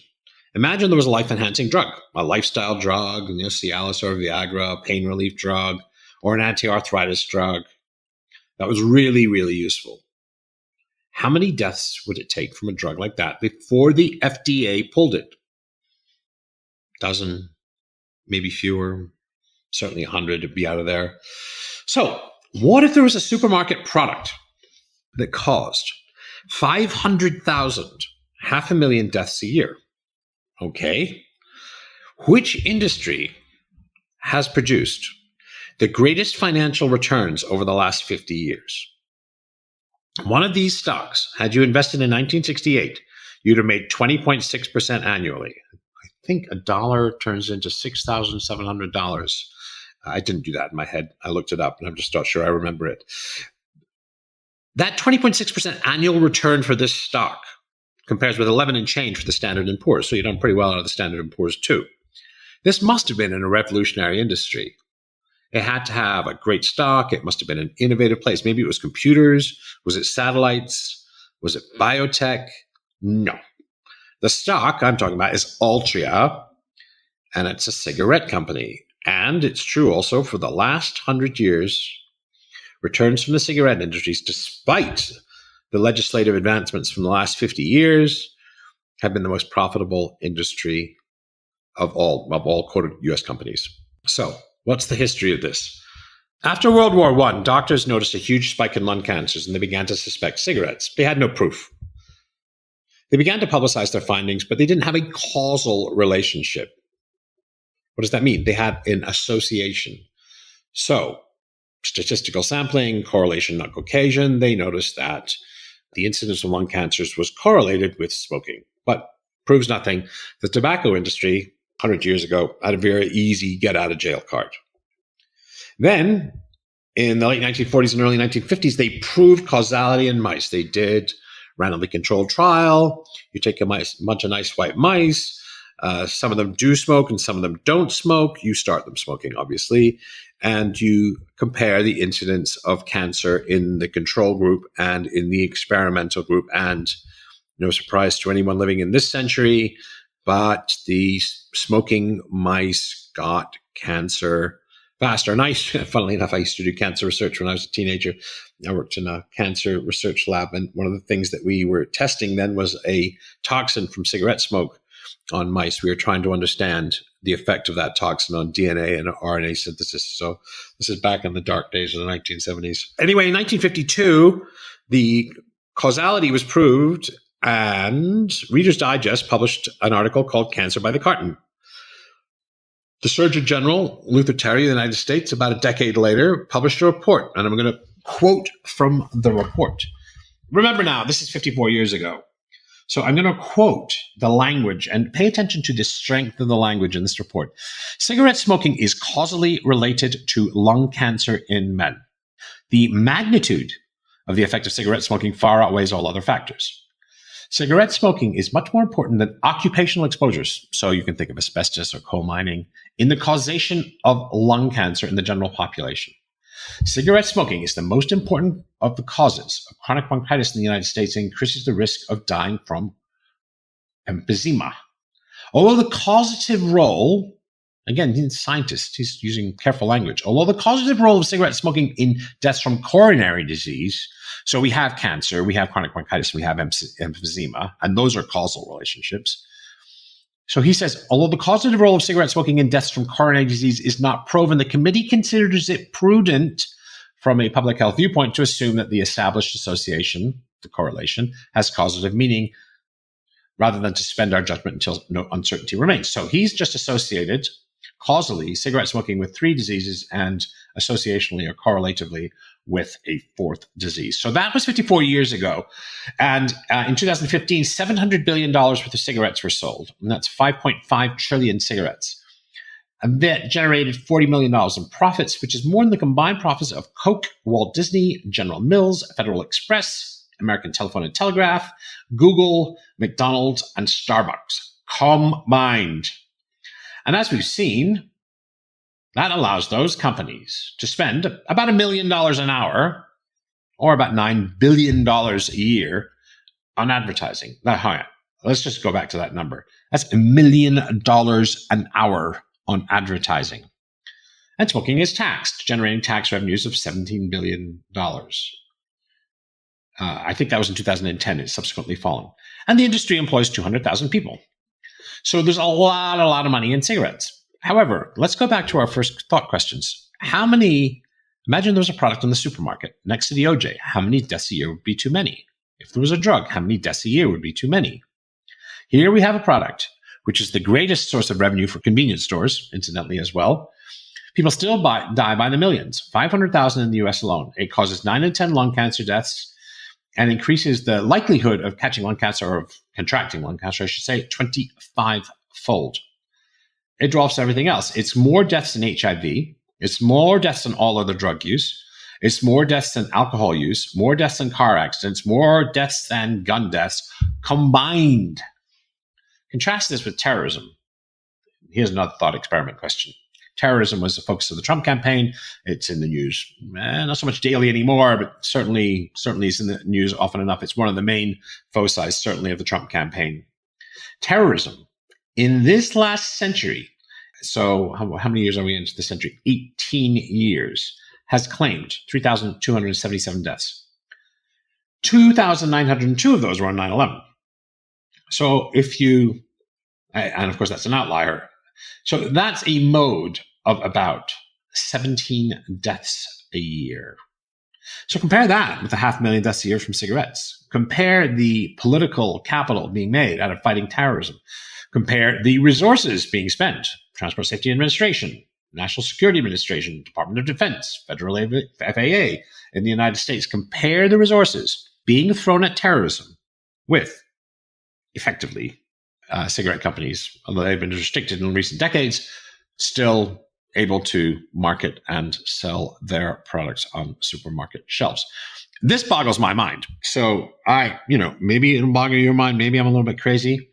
Imagine there was a life-enhancing drug, a lifestyle drug, Cialis or Viagra, a pain relief drug, or an anti-arthritis drug that was really, really useful. How many deaths would it take from a drug like that before the FDA pulled it? Dozen, maybe fewer, certainly 100 to be out of there. So, what if there was a supermarket product that caused 500,000, 500,000 deaths a year? Okay. Which industry has produced the greatest financial returns over the last 50 years? One of these stocks, had you invested in 1968, you'd have made 20.6% annually. I think a dollar turns into $6,700. I didn't do that in my head. I looked it up, and I'm just not sure I remember it. That 20.6% annual return for this stock compares with 11 and change for the Standard & Poor's. So you've done pretty well out of the Standard & Poor's too. This must have been in a revolutionary industry. It had to have a great stock. It must have been an innovative place. Maybe it was computers. Was it satellites? Was it biotech? No. The stock I'm talking about is Altria, and it's a cigarette company. And it's true also for the last 100 years, returns from the cigarette industries, despite the legislative advancements from the last 50 years, have been the most profitable industry of all quoted U.S. companies. So, what's the history of this? After World War I, doctors noticed a huge spike in lung cancers, and they began to suspect cigarettes. They had no proof. They began to publicize their findings, but they didn't have a causal relationship. What does that mean? They had an association. So, statistical sampling, correlation not Caucasian, they noticed that the incidence of lung cancers was correlated with smoking, but proves nothing. The tobacco industry, 100 years ago, had a very easy get-out-of-jail card. Then, in the late 1940s and early 1950s, they proved causality in mice. They did randomly controlled trial. You take a bunch of nice white mice. Some of them do smoke and some of them don't smoke. You start them smoking, obviously, and you compare the incidence of cancer in the control group and in the experimental group. And no surprise to anyone living in this century, but the smoking mice got cancer faster. And funnily enough, I used to do cancer research when I was a teenager. I worked in a cancer research lab, and one of the things that we were testing then was a toxin from cigarette smoke on mice. We were trying to understand the effect of that toxin on DNA and RNA synthesis. So this is back in the dark days of the 1970s. Anyway, in 1952, the causality was proved, and Reader's Digest published an article called Cancer by the Carton. The Surgeon General, Luther Terry of the United States, about a decade later, published a report, and I'm going to quote from the report. Remember now, this is 54 years ago. So I'm going to quote the language, and pay attention to the strength of the language in this report. Cigarette smoking is causally related to lung cancer in men. The magnitude of the effect of cigarette smoking far outweighs all other factors. Cigarette smoking is much more important than occupational exposures. So you can think of asbestos or coal mining in the causation of lung cancer in the general population. Cigarette smoking is the most important of the causes of chronic bronchitis in the United States and increases the risk of dying from emphysema. Although the causative role, again, he's a scientist, he's using careful language. Although the causative role of cigarette smoking in deaths from coronary disease, so we have cancer, we have chronic bronchitis, we have emphysema, and those are causal relationships. So he says, although the causative role of cigarette smoking in deaths from coronary disease is not proven, the committee considers it prudent from a public health viewpoint to assume that the established association, the correlation, has causative meaning rather than to suspend our judgment until no uncertainty remains. So he's just associated causally cigarette smoking with 3 diseases and associationally or correlatively with a 4th disease. So that was 54 years ago. And in 2015, $700 billion worth of cigarettes were sold. And that's 5.5 trillion cigarettes. And that generated $40 million in profits, which is more than the combined profits of Coke, Walt Disney, General Mills, Federal Express, American Telephone and Telegraph, Google, McDonald's, and Starbucks combined. And as we've seen, that allows those companies to spend about $1 million an hour or about $9 billion a year on advertising. Now, let's just go back to that number. That's $1 million an hour on advertising. And smoking is taxed, generating tax revenues of $17 billion. I think that was in 2010. It's subsequently fallen. And the industry employs 200,000 people. So there's a lot of money in cigarettes. However, let's go back to our first thought questions. Imagine there was a product in the supermarket next to the OJ. How many deaths a year would be too many? If there was a drug, how many deaths a year would be too many? Here we have a product, which is the greatest source of revenue for convenience stores, incidentally, as well. People still die by the millions, 500,000 in the US alone. It causes 9 in 10 lung cancer deaths and increases the likelihood of catching lung cancer, or of contracting lung cancer, I should say, 25-fold. It dwarfs everything else. It's more deaths than HIV. It's more deaths than all other drug use. It's more deaths than alcohol use, more deaths than car accidents, more deaths than gun deaths combined. Contrast this with terrorism. Here's another thought experiment question. Terrorism was the focus of the Trump campaign. It's in the news, not so much daily anymore, but certainly is in the news often enough. It's one of the main foci, certainly, of the Trump campaign. Terrorism in this last century, so how many years are we into the century? 18 years, has claimed 3,277 deaths. 2,902 of those were on 9/11. So and of course that's an outlier. So that's a mode of about 17 deaths a year. So compare that with the 500,000 deaths a year from cigarettes. Compare the political capital being made out of fighting terrorism. Compare the resources being spent. Transport Safety Administration, National Security Administration, Department of Defense, Federal FAA in the United States. Compare the resources being thrown at terrorism with, effectively, cigarette companies, although they've been restricted in recent decades, still able to market and sell their products on supermarket shelves. This boggles my mind. So maybe it'll boggle your mind. Maybe I'm a little bit crazy.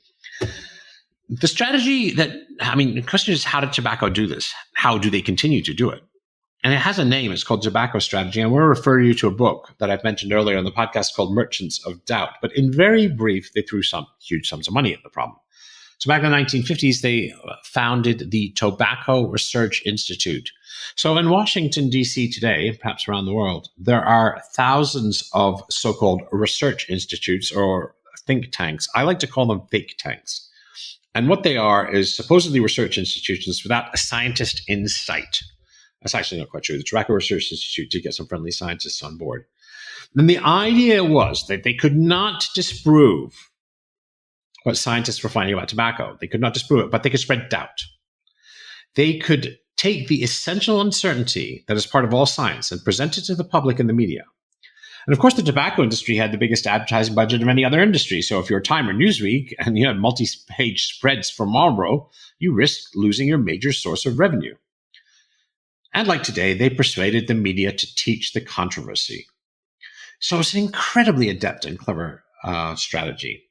The strategy the question is, how did tobacco do this? How do they continue to do it? And it has a name. It's called Tobacco Strategy. And we'll refer you to a book that I've mentioned earlier on the podcast called Merchants of Doubt. But in very brief, they threw some huge sums of money at the problem. So back in the 1950s, they founded the Tobacco Research Institute. So in Washington, D.C. today, perhaps around the world, there are thousands of so-called research institutes or think tanks. I like to call them fake tanks. And what they are is supposedly research institutions without a scientist in sight. That's actually not quite true. The Tobacco Research Institute did get some friendly scientists on board. And the idea was that they could not disprove what scientists were finding about tobacco. They could not disprove it, but they could spread doubt. They could take the essential uncertainty that is part of all science and present it to the public and the media. And of course, the tobacco industry had the biggest advertising budget of any other industry. So if you're Time or Newsweek and you had multi-page spreads for Marlboro, you risked losing your major source of revenue. And like today, they persuaded the media to teach the controversy. So it's an incredibly adept and clever strategy.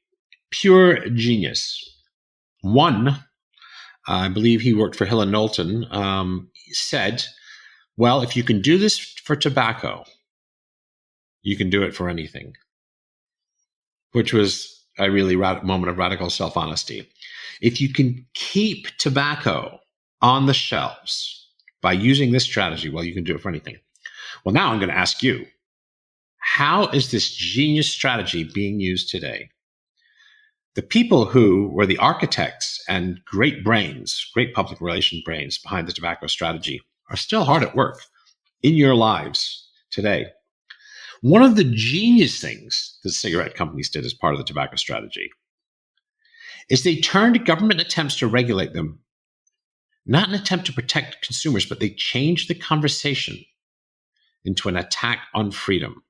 Pure genius. One, I believe he worked for Hill and Knowlton, said, well, if you can do this for tobacco, you can do it for anything, which was a really moment of radical self-honesty. If you can keep tobacco on the shelves by using this strategy, well, you can do it for anything. Well, now I'm going to ask you, how is this genius strategy being used today? The people who were the architects and great brains, great public relation brains behind the tobacco strategy are still hard at work in your lives today. One of the genius things that cigarette companies did as part of the tobacco strategy is they turned government attempts to regulate them, not an attempt to protect consumers, but they changed the conversation into an attack on freedom.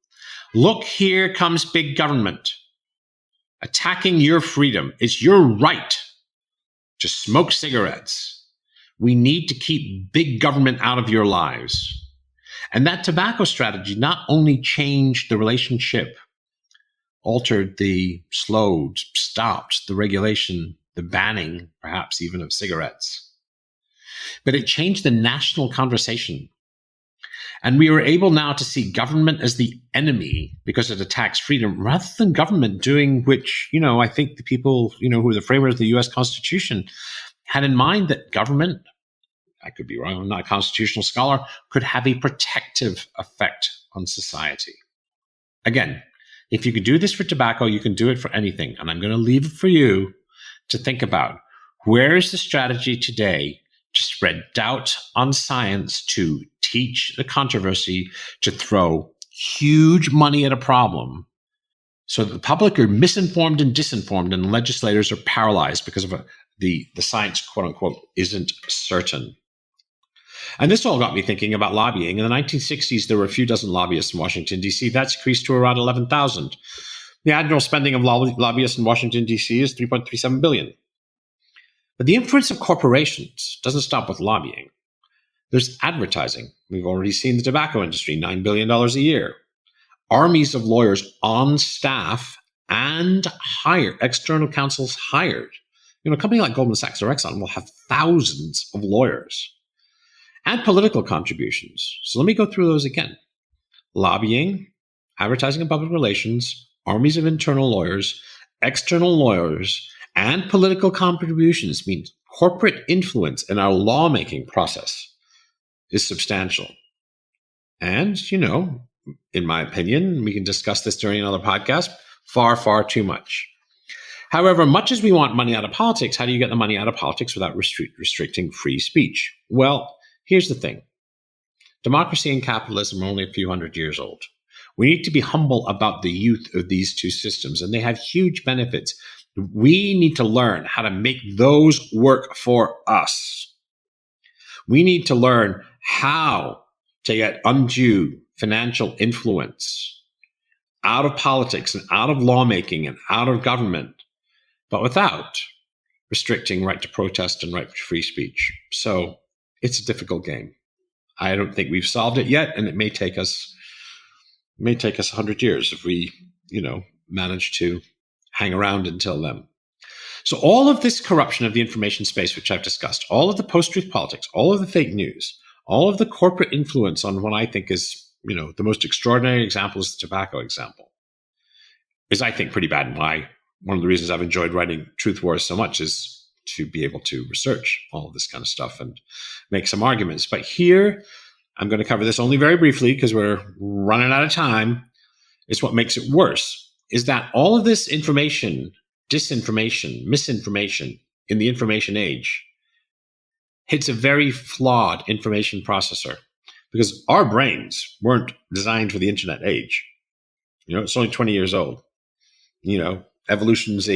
Look, here comes big government attacking your freedom. It's your right to smoke cigarettes. We need to keep big government out of your lives. And that tobacco strategy not only changed the relationship, altered slowed, stopped the regulation, the banning, perhaps even of cigarettes, but it changed the national conversation. And we were able now to see government as the enemy because it attacks freedom, rather than government doing which, I think the people, who were the framers of the US Constitution had in mind that government, I could be wrong, I'm not a constitutional scholar, could have a protective effect on society. Again, if you could do this for tobacco, you can do it for anything. And I'm going to leave it for you to think about, where is the strategy today to spread doubt on science, to teach the controversy, to throw huge money at a problem so that the public are misinformed and disinformed and legislators are paralyzed because of the science, quote unquote, isn't certain. And this all got me thinking about lobbying. In the 1960s, there were a few dozen lobbyists in Washington, D.C. That's increased to around 11,000. The annual spending of lobbyists in Washington, D.C. is $3.37 billion. But the influence of corporations doesn't stop with lobbying. There's advertising. We've already seen the tobacco industry, $9 billion a year. Armies of lawyers on staff and external counsels hired. A company like Goldman Sachs or Exxon will have thousands of lawyers. And political contributions. So let me go through those again. Lobbying, advertising and public relations, armies of internal lawyers, external lawyers, and political contributions means corporate influence in our lawmaking process is substantial. And, in my opinion, we can discuss this during another podcast, far, far too much. However, much as we want money out of politics, how do you get the money out of politics without restricting free speech? Well, here's the thing. Democracy and capitalism are only a few hundred years old. We need to be humble about the youth of these two systems, and they have huge benefits. We need to learn how to make those work for us. We need to learn how to get undue financial influence out of politics and out of lawmaking and out of government, but without restricting right to protest and right to free speech. So it's a difficult game. I don't think we've solved it yet, and it may take us 100 years if we, manage to hang around until then. So all of this corruption of the information space, which I've discussed, all of the post-truth politics, all of the fake news, all of the corporate influence on what I think is, the most extraordinary example is the tobacco example, is, I think, pretty bad. And why one of the reasons I've enjoyed writing Truth Wars so much is to be able to research all of this kind of stuff and make some arguments. But here, I'm going to cover this only very briefly because we're running out of time. It's what makes it worse, is that all of this information, disinformation, misinformation in the information age hits a very flawed information processor, because our brains weren't designed for the internet age. It's only 20 years old. Evolution's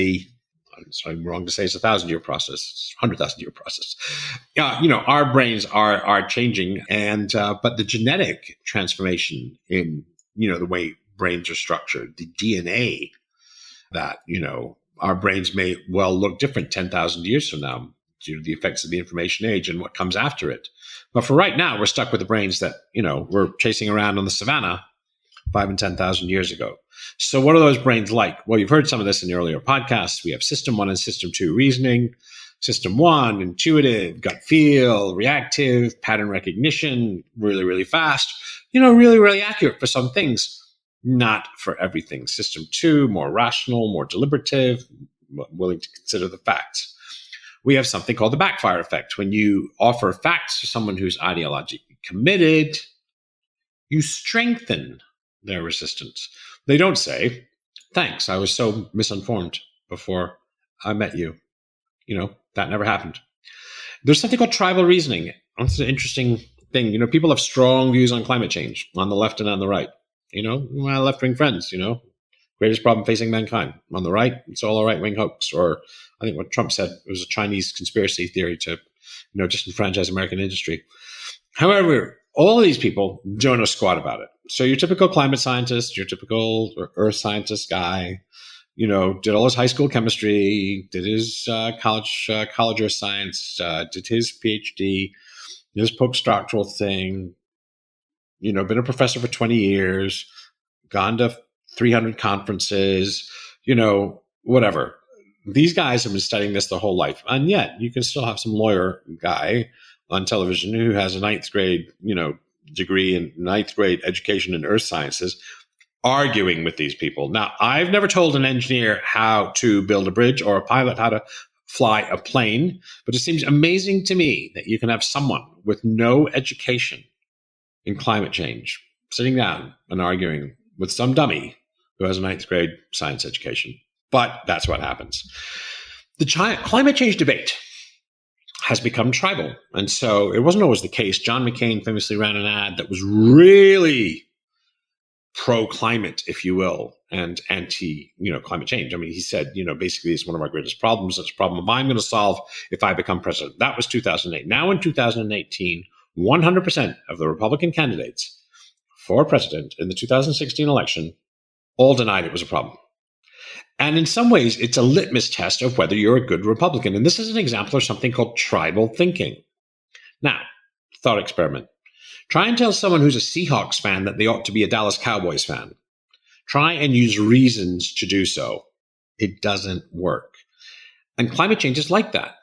I'm wrong to say it's a 1,000-year process. It's a 100,000-year process. Our brains are changing, and but the genetic transformation in the way brains are structured, the DNA that our brains may well look different 10,000 years from now due to the effects of the information age and what comes after it. But for right now, we're stuck with the brains that we're chasing around on the savannah 5 and 10,000 years ago. So what are those brains like? Well, you've heard some of this in the earlier podcasts. We have system 1 and system 2 reasoning. System 1, intuitive, gut feel, reactive, pattern recognition, really, really fast, really, really accurate for some things, not for everything. System 2, more rational, more deliberative, willing to consider the facts. We have something called the backfire effect. When you offer facts to someone who's ideologically committed, you strengthen their resistance. They don't say, thanks, I was so misinformed before I met you. That never happened. There's something called tribal reasoning. That's an interesting thing. People have strong views on climate change on the left and on the right. My left-wing friends, greatest problem facing mankind. On the right, it's all a right-wing hoax. Or I think what Trump said, it was a Chinese conspiracy theory to, disenfranchise American industry. However, all of these people don't know squat about it. So your typical climate scientist, your typical earth scientist guy, did all his high school chemistry, did his college earth science, did his PhD, his postdoctoral thing, been a professor for 20 years, gone to 300 conferences, whatever. These guys have been studying this their whole life. And yet you can still have some lawyer guy on television who has a ninth grade, degree in ninth grade education in earth sciences arguing with these people. Now, I've never told an engineer how to build a bridge or a pilot how to fly a plane, but it seems amazing to me that you can have someone with no education in climate change sitting down and arguing with some dummy who has a ninth grade science education. But that's what happens. The climate change debate has become tribal. And so it wasn't always the case. John McCain famously ran an ad that was really pro-climate, if you will, and anti, climate change. I mean, he said, basically it's one of our greatest problems. It's a problem I'm going to solve if I become president. That was 2008. Now in 2018, 100% of the Republican candidates for president in the 2016 election all denied it was a problem. And in some ways, it's a litmus test of whether you're a good Republican. And this is an example of something called tribal thinking. Now, thought experiment. Try and tell someone who's a Seahawks fan that they ought to be a Dallas Cowboys fan. Try and use reasons to do so. It doesn't work. And climate change is like that.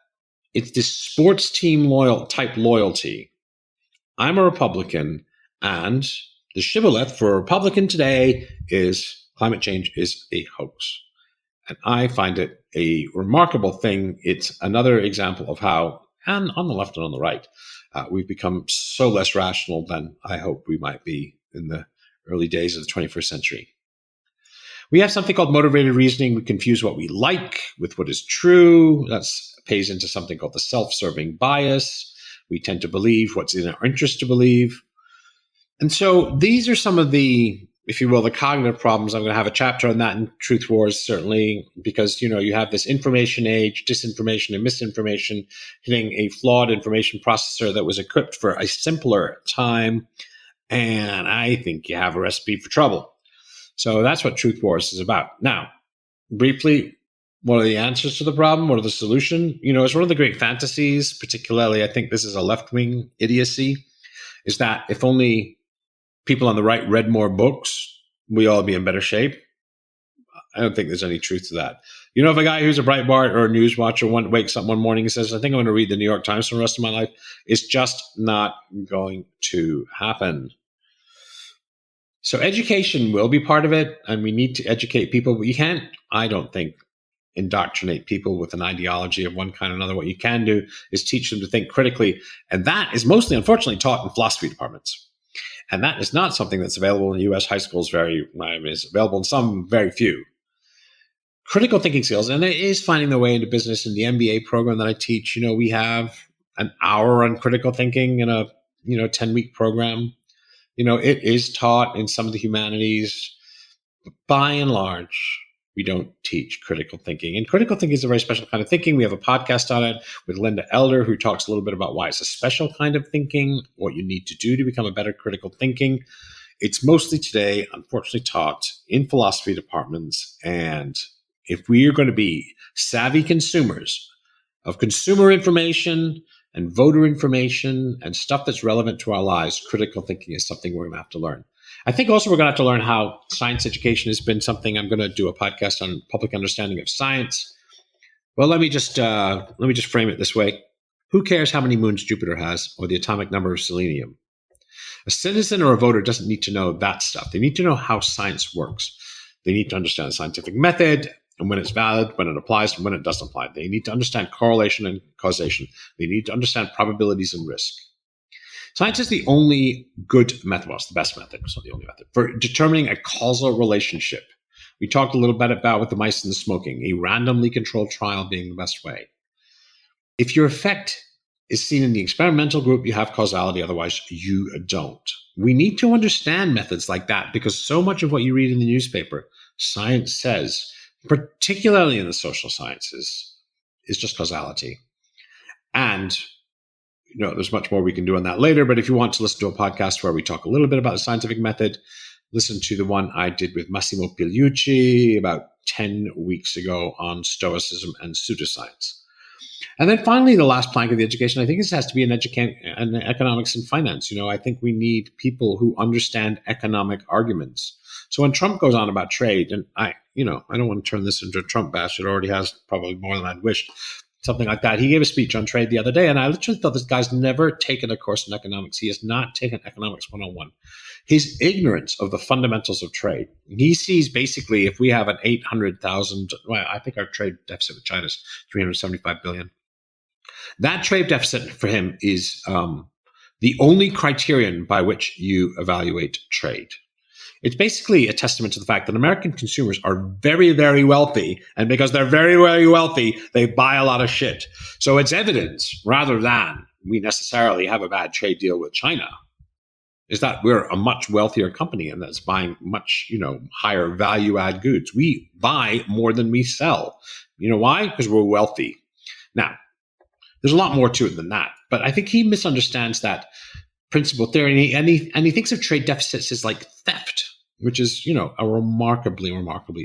It's this sports team type loyalty. I'm a Republican, and the shibboleth for a Republican today is climate change is a hoax. And I find it a remarkable thing. It's another example of how, and on the left and on the right, we've become so less rational than I hope we might be in the early days of the 21st century. We have something called motivated reasoning. We confuse what we like with what is true. That pays into something called the self-serving bias. We tend to believe what's in our interest to believe. And so these are some of the, if you will, the cognitive problems. I'm going to have a chapter on that in Truth Wars, certainly, because, you have this information age, disinformation and misinformation hitting a flawed information processor that was equipped for a simpler time. And I think you have a recipe for trouble. So that's what Truth Wars is about. Now, briefly, what are the answers to the problem? What are the solution? It's one of the great fantasies, particularly, I think this is a left-wing idiocy, is that if only people on the right read more books, we all be in better shape. I don't think there's any truth to that. If a guy who's a Breitbart or a news watcher wakes up one morning and says, I think I'm going to read the New York Times for the rest of my life, it's just not going to happen. So education will be part of it, and we need to educate people. But you can't, I don't think, indoctrinate people with an ideology of one kind or another. What you can do is teach them to think critically. And that is mostly, unfortunately, taught in philosophy departments. And that is not something that's available in U.S. high schools. It's available in some very few. Critical thinking skills, and it is finding their way into business. In the MBA program that I teach, we have an hour on critical thinking in a 10-week program. It is taught in some of the humanities, but by and large, we don't teach critical thinking. And critical thinking is a very special kind of thinking. We have a podcast on it with Linda Elder, who talks a little bit about why it's a special kind of thinking, what you need to do to become a better critical thinking. It's mostly today, unfortunately, taught in philosophy departments. And if we are going to be savvy consumers of consumer information and voter information and stuff that's relevant to our lives, critical thinking is something we're going to have to learn. I think also we're going to have to learn how science education has been something. I'm going to do a podcast on public understanding of science. Well, let me just frame it this way. Who cares how many moons Jupiter has or the atomic number of selenium? A citizen or a voter doesn't need to know that stuff. They need to know how science works. They need to understand the scientific method and when it's valid, when it applies, and when it doesn't apply. They need to understand correlation and causation. They need to understand probabilities and risk. Science is the only good method, well, it's the best method, it's not the only method, for determining a causal relationship. We talked a little bit about with the mice and the smoking, a randomly controlled trial being the best way. If your effect is seen in the experimental group, you have causality, otherwise you don't. We need to understand methods like that because so much of what you read in the newspaper, science says, particularly in the social sciences, is just causality. And there's much more we can do on that later, but if you want to listen to a podcast where we talk a little bit about the scientific method, listen to the one I did with Massimo Pigliucci about 10 weeks ago on Stoicism and pseudoscience. And then finally, the last plank of the education, I think this has to be an economics and finance. I think we need people who understand economic arguments. So when Trump goes on about trade, and I don't want to turn this into a Trump bash. It already has probably more than I'd wished. Something like that. He gave a speech on trade the other day, and I literally thought this guy's never taken a course in economics. He has not taken economics 101. His ignorance of the fundamentals of trade. He sees basically if we have an 800,000, well, I think our trade deficit with China is 375 billion. That trade deficit for him is the only criterion by which you evaluate trade. It's basically a testament to the fact that American consumers are very, very wealthy. And because they're very, very wealthy, they buy a lot of shit. So it's evidence rather than we necessarily have a bad trade deal with China is that we're a much wealthier company and that's buying much, higher value add goods. We buy more than we sell. You know why? Because we're wealthy. Now, there's a lot more to it than that. But I think he misunderstands that principle theory, and he thinks of trade deficits as like theft, which is, a remarkably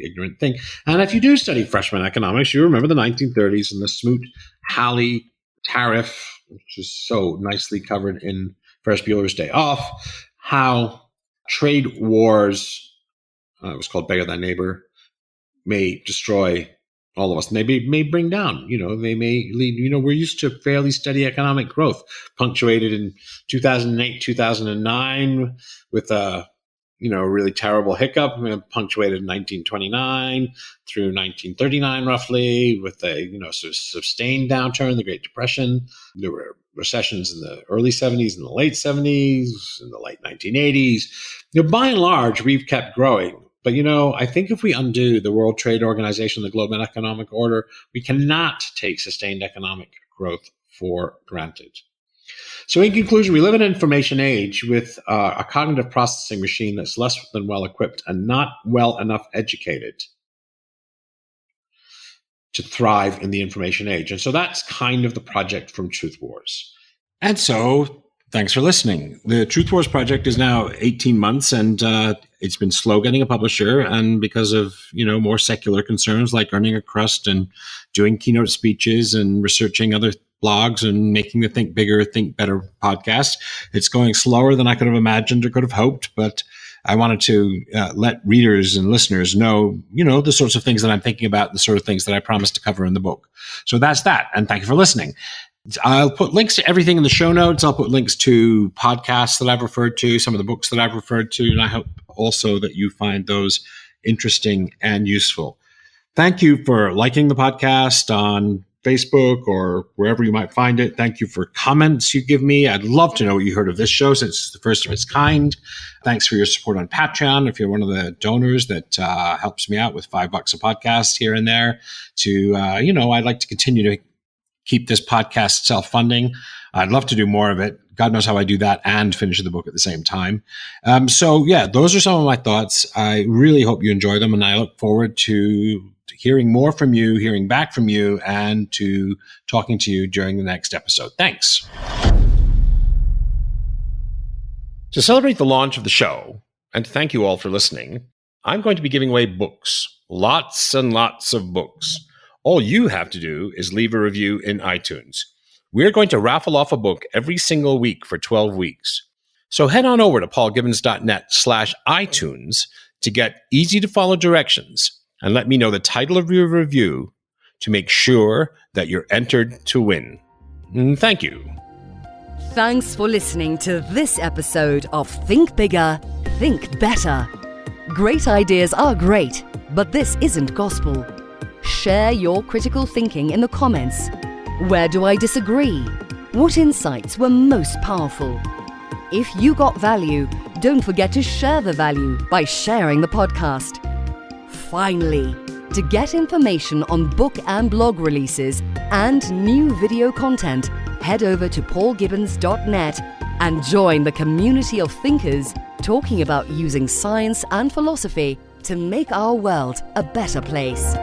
ignorant thing. And if you do study freshman economics, you remember the 1930s and the Smoot-Halley tariff, which is so nicely covered in Ferris Bueller's Day Off, how trade wars, it was called Beggar Thy Neighbor, may destroy all of us. And they may bring down, they may lead, we're used to fairly steady economic growth, punctuated in 2008, 2009 with a really terrible hiccup, punctuated in 1929 through 1939 roughly with a, sort of sustained downturn, the Great Depression. There were recessions in the early 70s and the late 70s, in the late 1980s. By and large, we've kept growing. But, I think if we undo the World Trade Organization, the global economic order, we cannot take sustained economic growth for granted. So in conclusion, we live in an information age with a cognitive processing machine that's less than well equipped and not well enough educated to thrive in the information age. And so that's kind of the project from Truth Wars. And so thanks for listening. The Truth Wars project is now 18 months and it's been slow getting a publisher. And because of, more secular concerns like earning a crust and doing keynote speeches and researching other blogs and making the Think Bigger, Think Better podcast, it's going slower than I could have imagined or could have hoped. But I wanted to let readers and listeners know, the sorts of things that I'm thinking about, the sort of things that I promised to cover in the book. So that's that. And thank you for listening. I'll put links to everything in the show notes. I'll put links to podcasts that I've referred to, some of the books that I've referred to, and I hope also that you find those interesting and useful. Thank you for liking the podcast on Facebook or wherever you might find it. Thank you for comments you give me. I'd love to know what you heard of this show since it's the first of its kind. Thanks for your support on Patreon. If you're one of the donors that helps me out with $5 a podcast here and there to, I'd like to continue to keep this podcast self-funding. I'd love to do more of it. God knows how I do that and finish the book at the same time. So those are some of my thoughts. I really hope you enjoy them, and I look forward to hearing more from you, hearing back from you, and to talking to you during the next episode. Thanks. To celebrate the launch of the show, and to thank you all for listening, I'm going to be giving away books. Lots and lots of books. All you have to do is leave a review in iTunes. We're going to raffle off a book every single week for 12 weeks. So head on over to paulgibbons.net/iTunes to get easy to follow directions and let me know the title of your review to make sure that you're entered to win. Thank you. Thanks for listening to this episode of Think Bigger, Think Better. Great ideas are great, but this isn't gospel. Share your critical thinking in the comments. Where do I disagree? What insights were most powerful? If you got value, don't forget to share the value by sharing the podcast. Finally, to get information on book and blog releases and new video content, head over to paulgibbons.net and join the community of thinkers talking about using science and philosophy to make our world a better place.